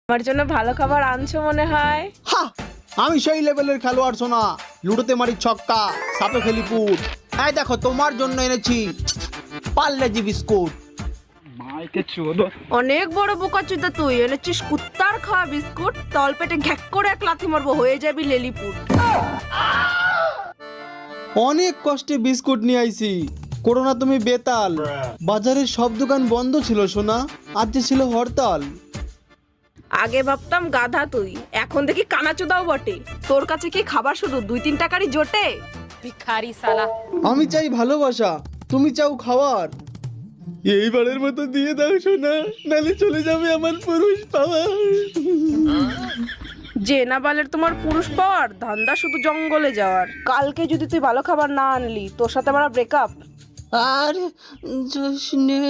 আমার জন্য ভালো খাবার আনছো মনে হয়। হা, আমি সেই লেভেলের খেলোয়াড় সোনা। লুডোতে মারি ছক্কা, সাপে ফেলি পুট। এই দেখো তোমার জন্য এনেছি পার্লেজি বিস্কুট। অনেক বড় বোকাচোদা তুই, এনেছিস কুত্তার খাওয়া বিস্কুট। তল পেটে ঘ্যাক করে এক লাথি মারবো, হয়ে যাবি লেলিপুট। অনেক কষ্টে বিস্কুট নিয়ে আইছি। করোনা তুমি বেতাল। বাজারের সব দোকান বন্ধ ছিল সোনা, আজ যে ছিল হরতাল। আগে ভাবতাম গাধা তুই, এখন দেখি কানাচোদাও বটে। তোর কাছে কি খাবার শুধু 2-3 টাকারই জোটে? ভিখারি সালা। আমি চাই ভালোবাসা, তুমি চাও খাবার। এইবারের মতো দিয়ে দাও সোনা, নালে চলে যাবে আমার পুরুষ পাওয়ার। যে না বালের তোমার পুরুষ পাওয়ার ধান্দা, শুধু জঙ্গলে যাওয়ার। কালকে যদি তুই ভালো খাবার না আনলি, তোর সাথে আমার ব্রেকআপ। আর জোসনে